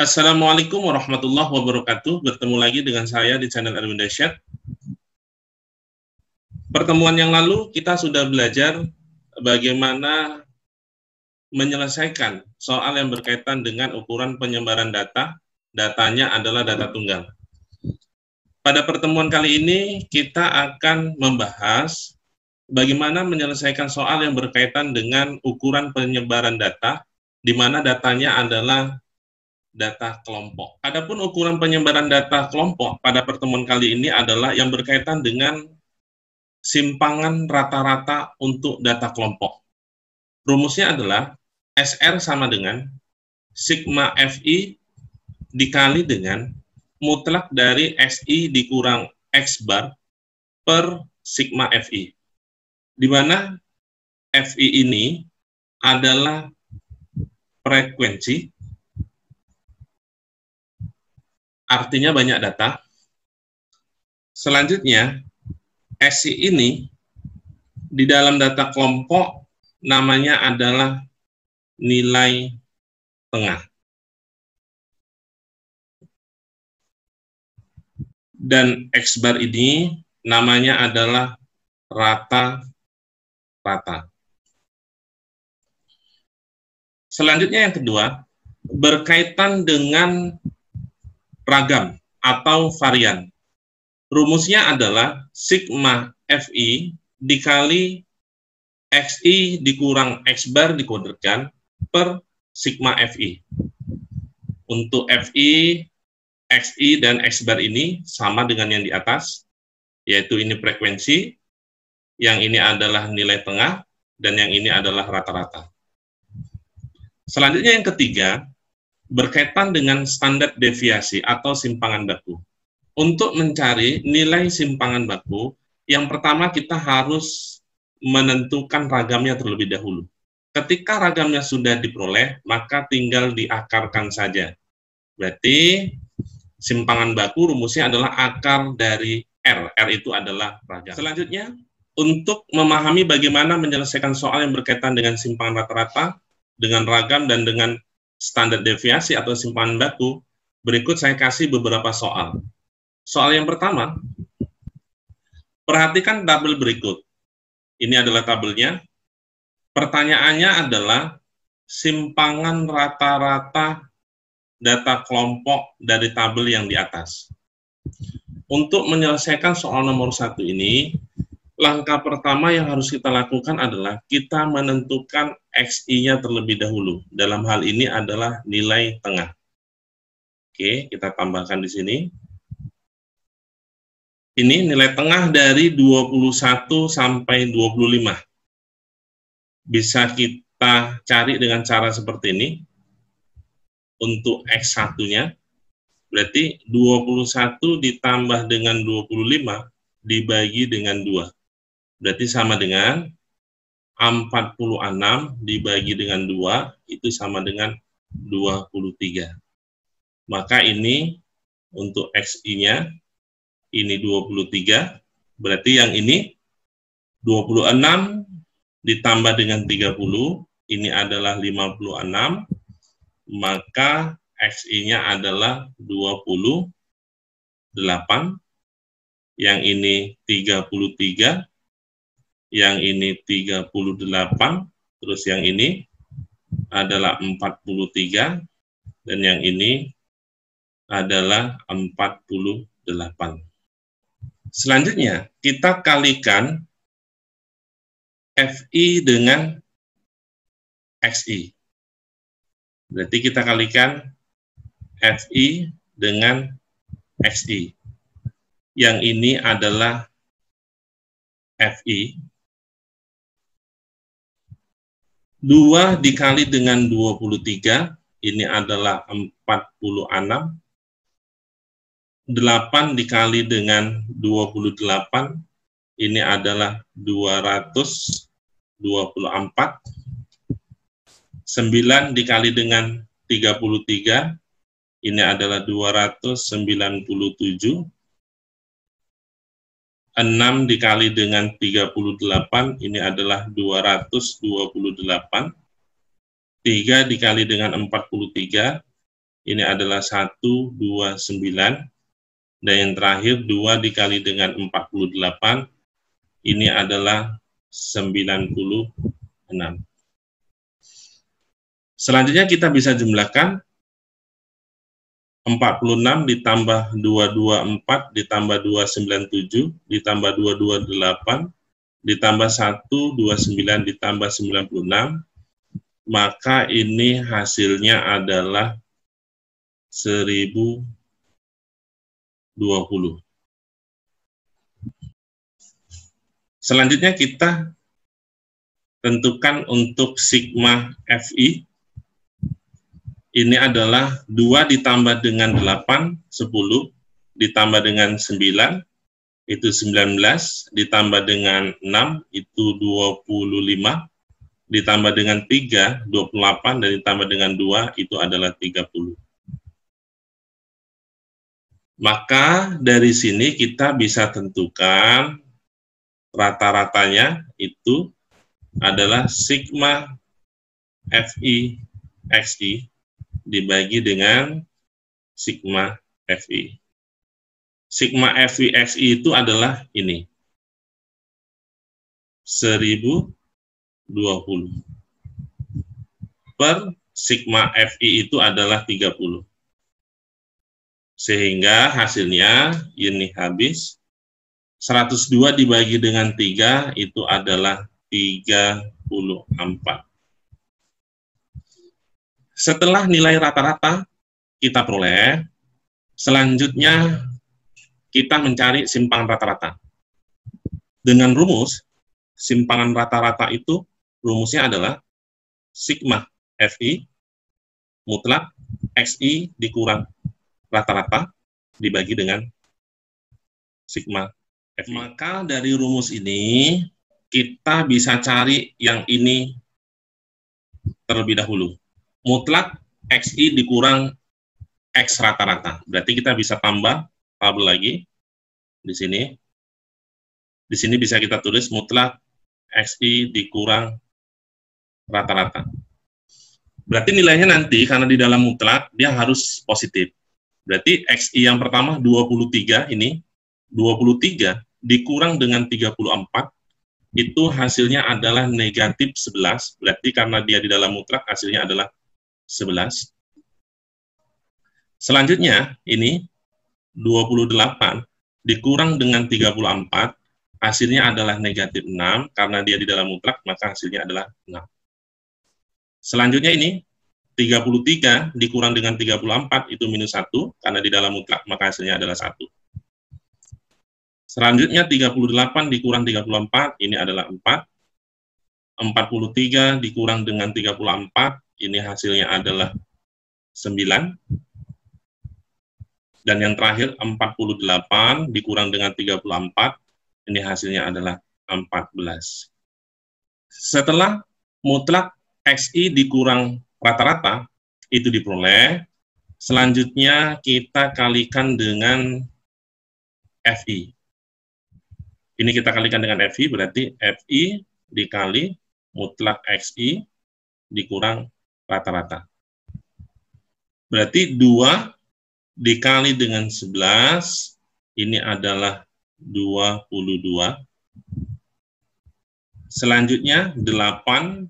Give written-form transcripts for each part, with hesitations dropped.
Assalamualaikum warahmatullahi wabarakatuh. Bertemu lagi dengan saya di channel Erwin Dasyat. Pertemuan yang lalu kita sudah belajar bagaimana menyelesaikan soal yang berkaitan dengan ukuran penyebaran data. Datanya adalah data tunggal. Pada pertemuan kali ini kita akan membahas bagaimana menyelesaikan soal yang berkaitan dengan ukuran penyebaran data, di mana datanya adalah data kelompok. Adapun ukuran penyebaran data kelompok pada pertemuan kali ini adalah yang berkaitan dengan simpangan rata-rata untuk data kelompok. Rumusnya adalah SR sama dengan sigma FI dikali dengan mutlak dari SI dikurang X bar per sigma FI. Di mana FI ini adalah frekuensi, artinya banyak data. Selanjutnya, SI ini di dalam data kelompok namanya adalah nilai tengah. Dan X bar ini namanya adalah rata-rata. Selanjutnya yang kedua, berkaitan dengan ragam atau varian. Rumusnya adalah sigma FI dikali XI dikurang X bar dikuadratkan per sigma FI. Untuk FI, XI, dan X bar ini sama dengan yang di atas, yaitu ini frekuensi, yang ini adalah nilai tengah, dan yang ini adalah rata-rata. Selanjutnya yang ketiga, berkaitan dengan standar deviasi atau simpangan baku. Untuk mencari nilai simpangan baku, yang pertama kita harus menentukan ragamnya terlebih dahulu. Ketika ragamnya sudah diperoleh, maka tinggal diakarkan saja. Berarti simpangan baku rumusnya adalah akar dari R. R itu adalah ragam. Selanjutnya, untuk memahami bagaimana menyelesaikan soal yang berkaitan dengan simpangan rata-rata, dengan ragam, dan dengan standar deviasi atau simpangan baku, berikut saya kasih beberapa soal. Soal yang pertama, perhatikan tabel berikut. Ini adalah tabelnya. Pertanyaannya adalah simpangan rata-rata data kelompok dari tabel yang di atas. Untuk menyelesaikan soal nomor 1 ini, langkah pertama yang harus kita lakukan adalah kita menentukan XI-nya terlebih dahulu. Dalam hal ini adalah nilai tengah. Oke, kita tambahkan di sini. Ini nilai tengah dari 21 sampai 25. Bisa kita cari dengan cara seperti ini. Untuk X1-nya, berarti 21 ditambah dengan 25 dibagi dengan 2. Berarti sama dengan 46 dibagi dengan 2, itu sama dengan 23. Maka ini untuk XI-nya, ini 23, berarti yang ini 26 ditambah dengan 30, ini adalah 56, maka XI-nya adalah 28, yang ini 33, yang ini 38, terus yang ini adalah 43, dan yang ini adalah 48. Selanjutnya, kita kalikan FI dengan XI. Berarti kita kalikan FI dengan XI. Yang ini adalah FI. 2 dikali dengan 23, ini adalah 46. 8 dikali dengan 28, ini adalah 224. 9 dikali dengan 33, ini adalah 297. 6 dikali dengan 38, ini adalah 228. 3 dikali dengan 43, ini adalah 129. Dan yang terakhir, 2 dikali dengan 48, ini adalah 96. Selanjutnya kita bisa jumlahkan 46 ditambah 224 ditambah 297 ditambah 228 ditambah 129 ditambah 96, maka ini hasilnya adalah 1020. Selanjutnya kita tentukan untuk sigma FI. Ini adalah 2 ditambah dengan 8, 10, ditambah dengan 9, itu 19, ditambah dengan 6, itu 25, ditambah dengan 3, 28, dan ditambah dengan 2, itu adalah 30. Maka dari sini kita bisa tentukan rata-ratanya itu adalah sigma FI XI dibagi dengan sigma FI. Sigma FI XI itu adalah ini, 1020. Per sigma FI itu adalah 30. Sehingga hasilnya ini habis, 102 dibagi dengan 3 itu adalah 34. Setelah nilai rata-rata kita peroleh, selanjutnya kita mencari simpangan rata-rata. Dengan rumus, simpangan rata-rata itu rumusnya adalah sigma FI mutlak XI dikurang rata-rata dibagi dengan sigma FI. Maka dari rumus ini, kita bisa cari yang ini terlebih dahulu. Mutlak XI dikurang X rata-rata. Berarti kita bisa tambah tabel lagi di sini. Di sini bisa kita tulis mutlak XI dikurang rata-rata. Berarti nilainya nanti karena di dalam mutlak dia harus positif. Berarti XI yang pertama 23 ini, 23 dikurang dengan 34, itu hasilnya adalah negatif 11. Berarti karena dia di dalam mutlak hasilnya adalah 11. Selanjutnya ini 28 dikurang dengan 34, hasilnya adalah negatif 6. Karena dia di dalam mutlak maka hasilnya adalah 6. Selanjutnya ini 33 dikurang dengan 34 itu minus 1, karena di dalam mutlak maka hasilnya adalah 1. Selanjutnya 38 dikurang 34, ini adalah 4. 43 dikurang dengan 34, ini hasilnya adalah 9. Dan yang terakhir 48 dikurang dengan 34, ini hasilnya adalah 14. Setelah mutlak XI dikurang rata-rata, itu diperoleh, selanjutnya kita kalikan dengan FI. Ini kita kalikan dengan FI, berarti FI dikali mutlak XI dikurang rata-rata. Berarti 2 dikali dengan 11, ini adalah 22. Selanjutnya 8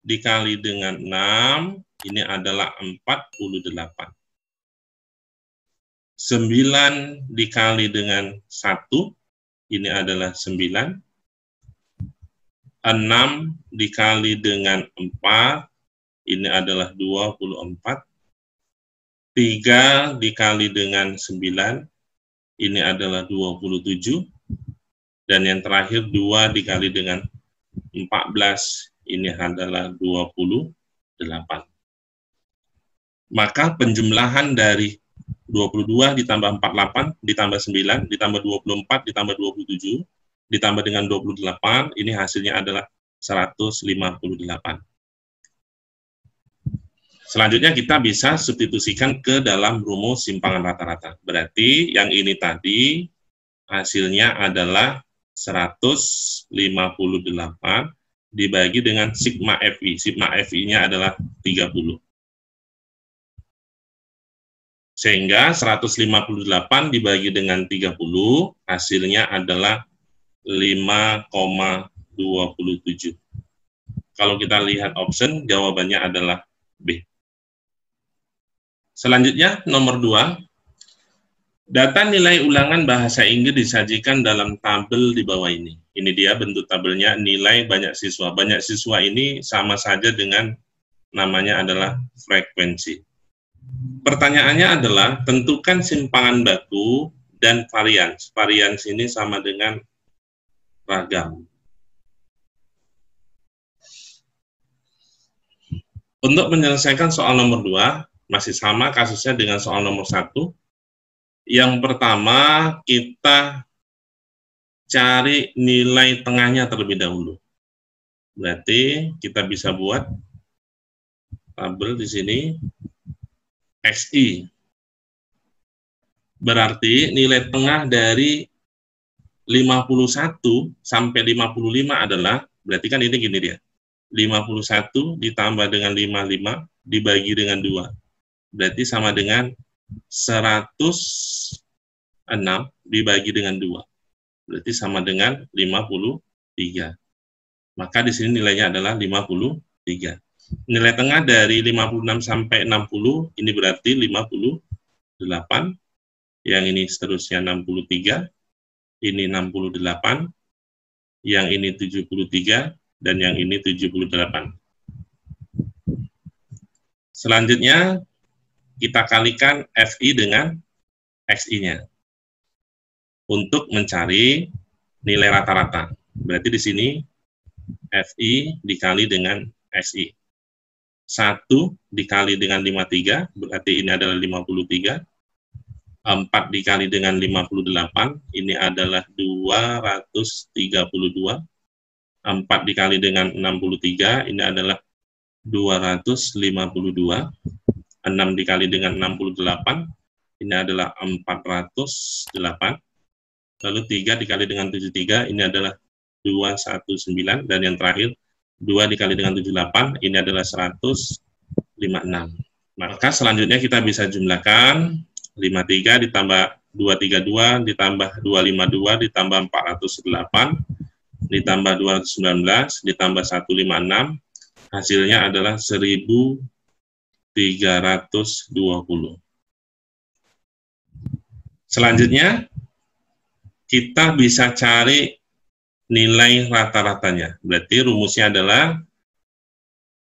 dikali dengan 6, ini adalah 48. 9 dikali dengan 1, ini adalah 9. 6 dikali dengan 4, ini adalah 24. 3 dikali dengan 9, ini adalah 27. Dan yang terakhir 2 dikali dengan 14, ini adalah 28. Maka penjumlahan dari 22 ditambah 48, ditambah 9, ditambah 24, ditambah 27, ditambah dengan 28, ini hasilnya adalah 158. Selanjutnya kita bisa substitusikan ke dalam rumus simpangan rata-rata. Berarti yang ini tadi hasilnya adalah 158 dibagi dengan sigma FI. Sigma FI-nya adalah 30. Sehingga 158 dibagi dengan 30 hasilnya adalah 5,27. Kalau kita lihat option, jawabannya adalah B. Selanjutnya, nomor 2. Data nilai ulangan bahasa Inggris disajikan dalam tabel di bawah ini. Ini dia bentuk tabelnya, nilai banyak siswa. Banyak siswa ini sama saja dengan namanya adalah frekuensi. Pertanyaannya adalah, tentukan simpangan baku dan varians. Varians ini sama dengan ragam. Untuk menyelesaikan soal nomor 2, masih sama kasusnya dengan soal nomor 1. Yang pertama, kita cari nilai tengahnya terlebih dahulu. Berarti kita bisa buat tabel di sini, XI. Berarti nilai tengah dari 51 sampai 55 adalah, berarti kan ini gini dia, 51 ditambah dengan 55 dibagi dengan 2. Berarti sama dengan 106 dibagi dengan 2. Berarti sama dengan 53. Maka di sini nilainya adalah 53. Nilai tengah dari 56 sampai 60, ini berarti 58. Yang ini seterusnya 63. Ini 68. Yang ini 73. Dan yang ini 78. Selanjutnya, kita kalikan FI dengan XI-nya untuk mencari nilai rata-rata. Berarti di sini FI dikali dengan XI. 1 dikali dengan 53, berarti ini adalah 53. 4 dikali dengan 58, ini adalah 232. 4 dikali dengan 63, ini adalah 252. 6 dikali dengan 68, ini adalah 408. Lalu 3 dikali dengan 73, ini adalah 219. Dan yang terakhir, 2 dikali dengan 78, ini adalah 156. Maka selanjutnya kita bisa jumlahkan 53 ditambah 232, ditambah 252, ditambah 408, ditambah 219, ditambah 156, hasilnya adalah 1320. Selanjutnya, kita bisa cari nilai rata-ratanya. Berarti rumusnya adalah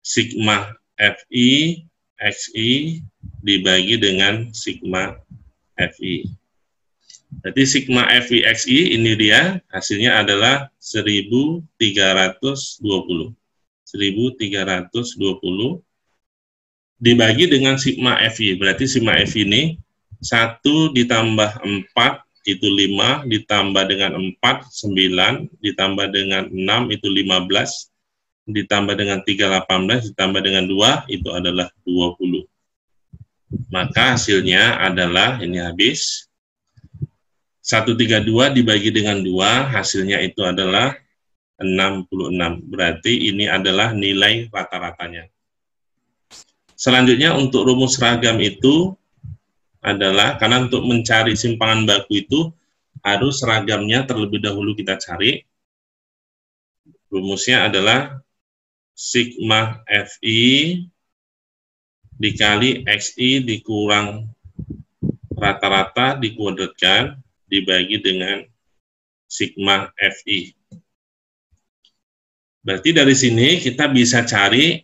sigma FI XI dibagi dengan sigma FI. Jadi sigma FI XI ini dia, hasilnya adalah 1320. 1320 dibagi dengan sigma FI. Berarti sigma FI ini 1 ditambah 4 itu 5, ditambah dengan 4, 9, ditambah dengan 6 itu 15, ditambah dengan 3, 18, ditambah dengan 2 itu adalah 20. Maka hasilnya adalah, ini habis, 132 dibagi dengan 2, hasilnya itu adalah 66. Berarti ini adalah nilai rata-ratanya. Selanjutnya untuk rumus ragam itu adalah, karena untuk mencari simpangan baku itu harus ragamnya terlebih dahulu kita cari. Rumusnya adalah sigma FI dikali XI dikurang rata-rata dikuadratkan dibagi dengan sigma FI. Berarti dari sini kita bisa cari,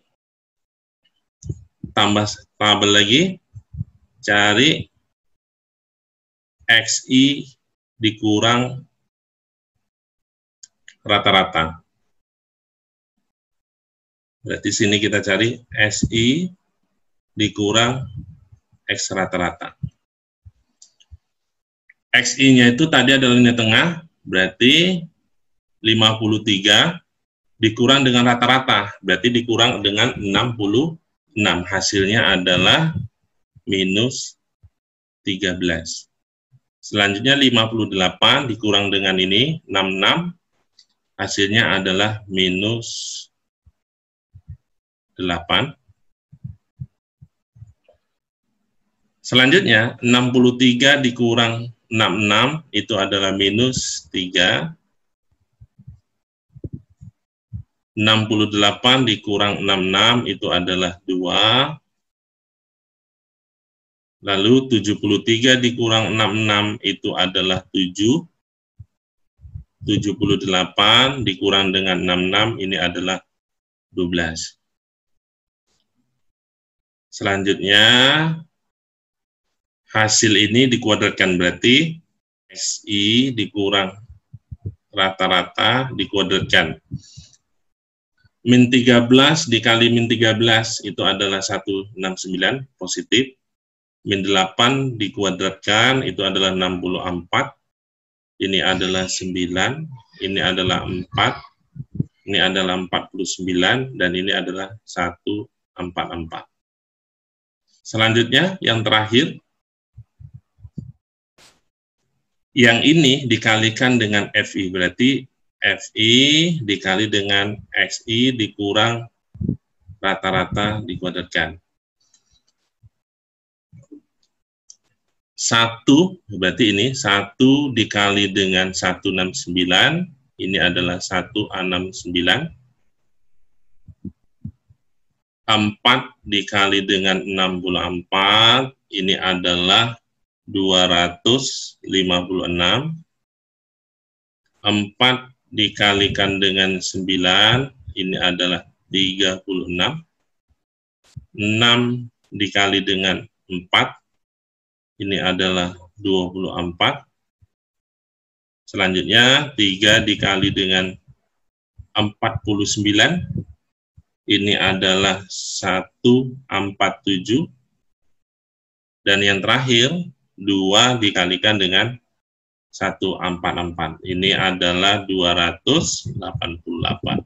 tambah tabel lagi, cari XI dikurang rata-rata. Berarti sini kita cari SI dikurang X rata-rata. XI-nya itu tadi adalah nilai tengah, berarti 53 dikurang dengan rata-rata, berarti dikurang dengan 63. 6. Hasilnya adalah minus 13. Selanjutnya 58 dikurang dengan ini, 66. Hasilnya adalah minus 8. Selanjutnya 63 dikurang 66 itu adalah minus 3. 68 dikurang 66 itu adalah 2. Lalu 73 dikurang 66 itu adalah 7. 78 dikurang dengan 66 ini adalah 12. Selanjutnya hasil ini dikuadratkan, berarti SI dikurang rata-rata dikuadratkan. Min 13 dikali min 13 itu adalah 169 positif. Min 8 dikuadratkan itu adalah 64. Ini adalah 9, ini adalah 4, ini adalah 49, dan ini adalah 144. Selanjutnya yang terakhir, yang ini dikalikan dengan FI, berarti FI dikali dengan XI dikurang rata-rata dikuadratkan. 1, berarti ini 1 dikali dengan 169, ini adalah 169. 4 dikali dengan 64, ini adalah 256. 4 dikalikan dengan 9, ini adalah 36. 6 dikali dengan 4, ini adalah 24. Selanjutnya 3 dikali dengan 49, ini adalah 147. Dan yang terakhir 2 dikalikan dengan 144. Ini adalah 288.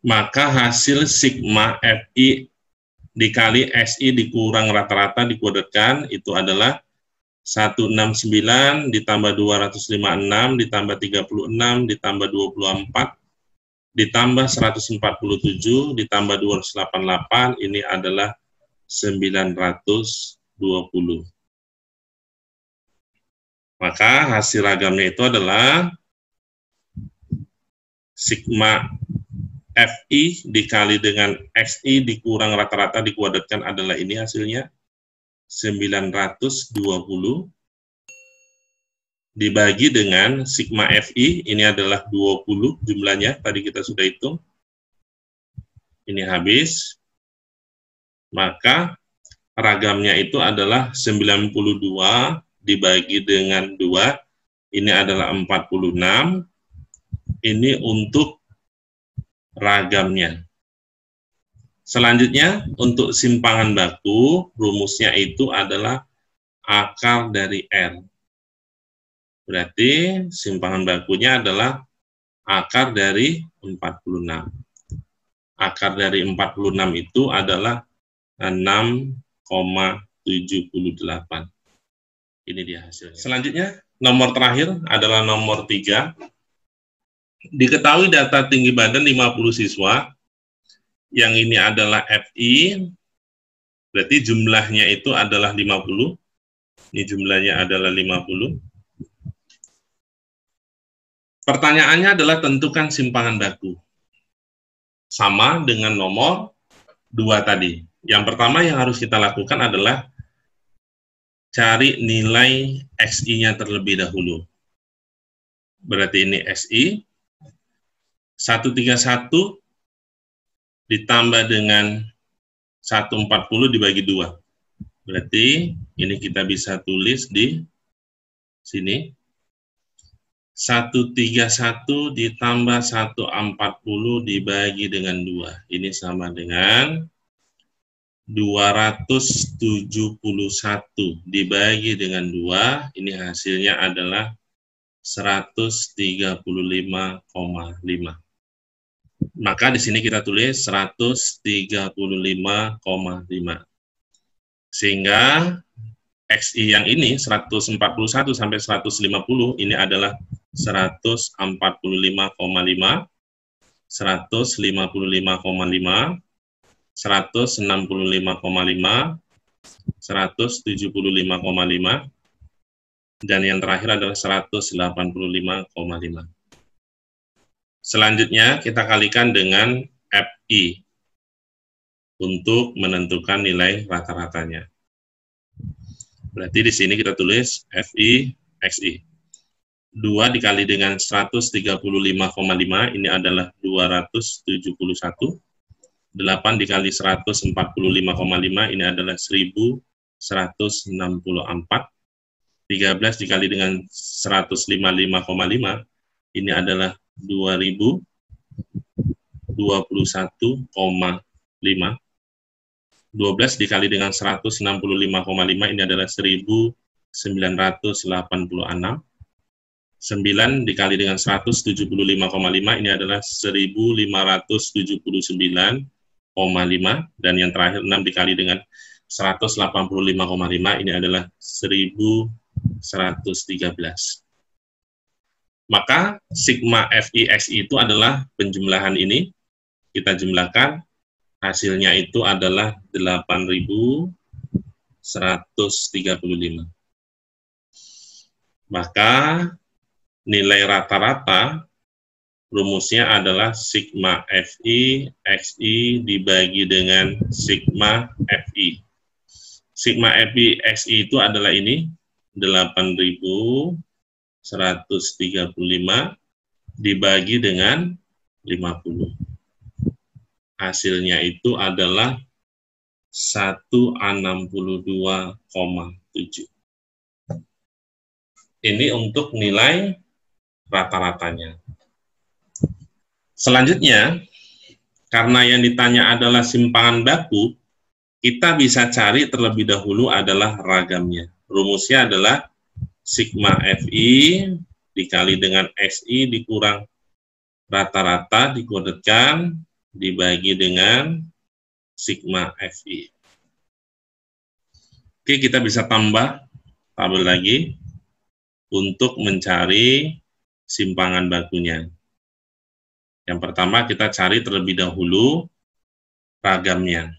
Maka hasil sigma FI dikali SI dikurang rata-rata dikuadratkan itu adalah 169 ditambah 256 ditambah 36 ditambah 24 ditambah 147 ditambah 288, ini adalah 920. Maka hasil ragamnya itu adalah sigma FI dikali dengan XI dikurang rata-rata dikuadratkan adalah ini hasilnya 920 dibagi dengan sigma FI, ini adalah 20 jumlahnya, tadi kita sudah hitung. Ini habis. Maka ragamnya itu adalah 92 dibagi dengan 2, ini adalah 46. Ini untuk ragamnya. Selanjutnya, untuk simpangan baku, rumusnya itu adalah akar dari R. Berarti simpangan bakunya adalah akar dari 46. Akar dari 46 itu adalah 6,78. Ini dia hasilnya. Selanjutnya, nomor terakhir adalah nomor 3. Diketahui data tinggi badan 50 siswa, yang ini adalah FI, berarti jumlahnya itu adalah 50. Ini jumlahnya adalah 50. Pertanyaannya adalah tentukan simpangan baku. Sama dengan nomor 2 tadi. Yang pertama yang harus kita lakukan adalah cari nilai XI-nya terlebih dahulu. Berarti ini XI 131 ditambah dengan 140 dibagi 2. Berarti ini kita bisa tulis di sini. 131 ditambah 140 dibagi dengan 2. Ini sama dengan 271 dibagi dengan 2. Ini hasilnya adalah 135,5. Maka di sini kita tulis 135,5. Sehingga XI yang ini 141 sampai 150 ini adalah 145,5, 155,5, 165,5, 175,5, dan yang terakhir adalah 185,5. Selanjutnya kita kalikan dengan FI untuk menentukan nilai rata-ratanya. Berarti di sini kita tulis FI XI. 2 dikali dengan 135,5 ini adalah 271. 8 dikali 145,5 ini adalah 1164. 13 dikali dengan 155,5 ini adalah 2021,5. 12 dikali dengan 165,5 ini adalah 1986. 9 dikali dengan 175,5 ini adalah 1579,5, dan yang terakhir 6 dikali dengan 185,5 ini adalah 1113. Maka sigma FIXI itu adalah penjumlahan ini, kita jumlahkan, hasilnya itu adalah 8.135. Maka nilai rata-rata rumusnya adalah sigma FI XI dibagi dengan sigma FI. Sigma FI XI itu adalah ini, 8.135 dibagi dengan 50. Hasilnya itu adalah 162,7. Ini untuk nilai rata-ratanya. Selanjutnya, karena yang ditanya adalah simpangan baku, kita bisa cari terlebih dahulu adalah ragamnya. Rumusnya adalah sigma FI dikali dengan XI dikurang rata-rata dikodetkan dibagi dengan sigma FI. Oke, kita bisa tambah tabel lagi untuk mencari simpangan bakunya. Yang pertama kita cari terlebih dahulu ragamnya.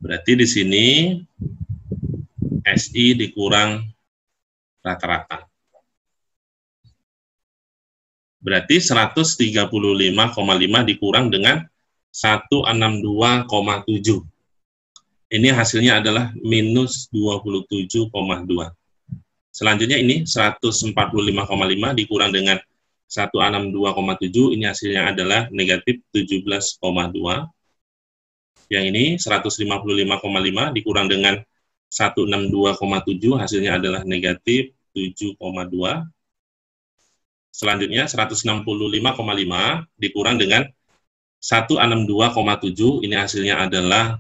Berarti di sini SI dikurang rata-rata. Berarti 135,5 dikurang dengan 162,7. Ini hasilnya adalah minus 27,2. Selanjutnya ini 145,5 dikurang dengan 162,7, ini hasilnya adalah negatif 17,2. Yang ini 155,5 dikurang dengan 162,7, hasilnya adalah negatif 7,2. Selanjutnya 165,5 dikurang dengan 162,7, ini hasilnya adalah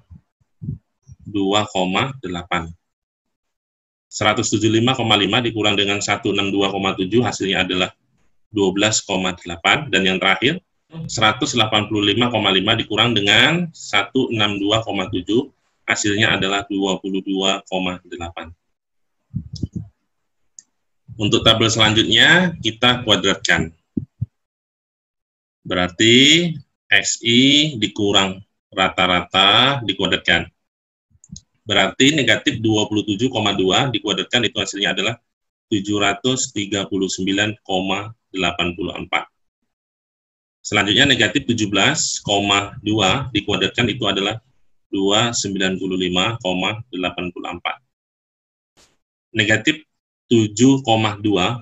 2,8. 175,5 dikurang dengan 162,7, hasilnya adalah 12,8. Dan yang terakhir 185,5 dikurang dengan 162,7, hasilnya adalah 22,8. Untuk tabel selanjutnya kita kuadratkan. Berarti XI dikurang rata-rata dikuadratkan. Berarti negatif 27,2 dikuadratkan itu hasilnya adalah 739,84. Selanjutnya negatif 17,2 dikuadratkan itu adalah 295,84. Negatif 7,2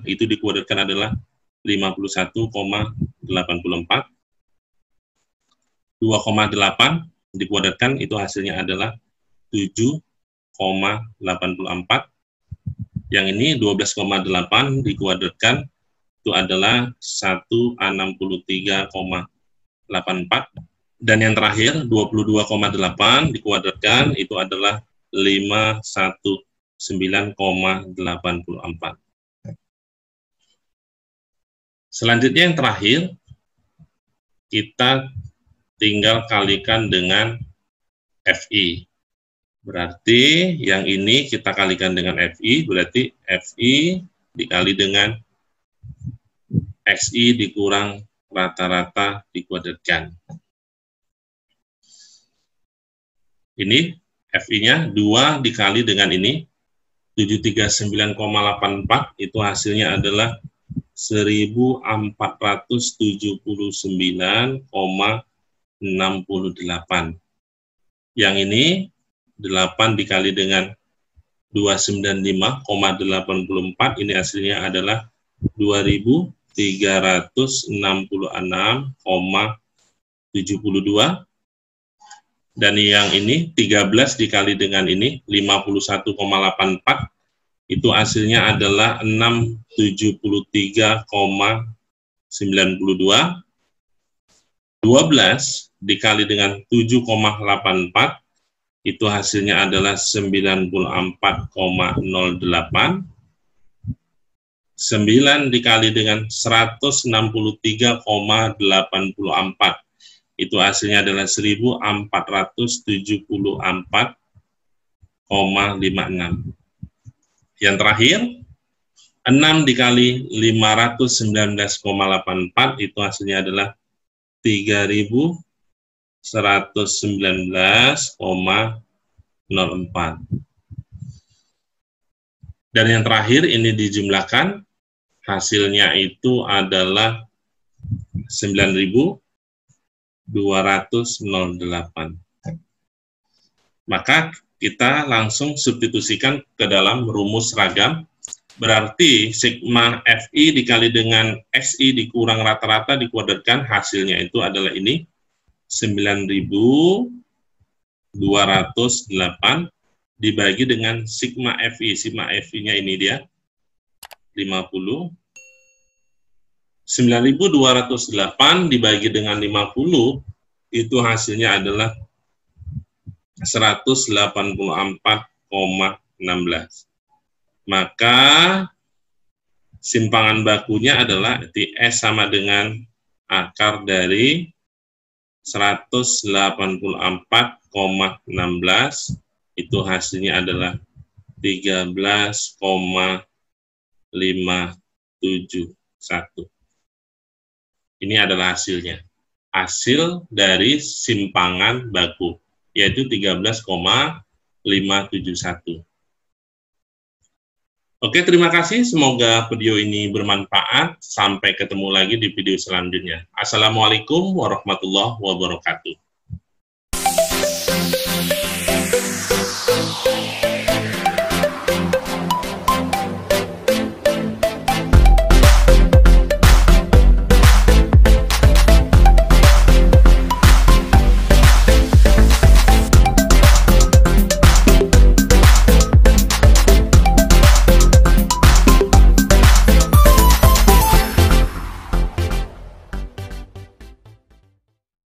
itu dikuadratkan adalah 51,84. 2,8 dikuadratkan itu hasilnya adalah 7,84. Yang ini 12,8 dikuadratkan itu adalah 163,84. Dan yang terakhir 22,8 dikuadratkan itu adalah 519,84. Selanjutnya yang terakhir kita tinggal kalikan dengan FI. Berarti yang ini kita kalikan dengan FI, berarti FI dikali dengan XI dikurang rata-rata dikuadratkan. Ini FI-nya 2 dikali dengan ini, 739,84, itu hasilnya adalah 1479,68. Yang ini 8 dikali dengan 295,84, ini hasilnya adalah 2366,72. Dan yang ini 13 dikali dengan ini 51,84, itu hasilnya adalah 673,92. 12 dikali dengan 7,84, itu hasilnya adalah 94,08. 9 dikali dengan 163,84, itu hasilnya adalah 1474,56. Yang terakhir, 6 dikali 519,84, itu hasilnya adalah 3119,04. Dan yang terakhir ini dijumlahkan, hasilnya itu adalah 9.208. Maka kita langsung substitusikan ke dalam rumus ragam. Berarti sigma FI dikali dengan XI dikurang rata-rata dikuadratkan, hasilnya itu adalah ini 9.208 dibagi dengan sigma FI. Sigma FI-nya ini dia 50. 9.208 dibagi dengan 50, itu hasilnya adalah 184,16. Maka simpangan bakunya adalah TS sama dengan akar dari 184,16, itu hasilnya adalah 13,571. Ini adalah hasilnya. Hasil dari simpangan baku, yaitu 13,571. Oke, terima kasih. Semoga video ini bermanfaat. Sampai ketemu lagi di video selanjutnya. Assalamualaikum warahmatullahi wabarakatuh.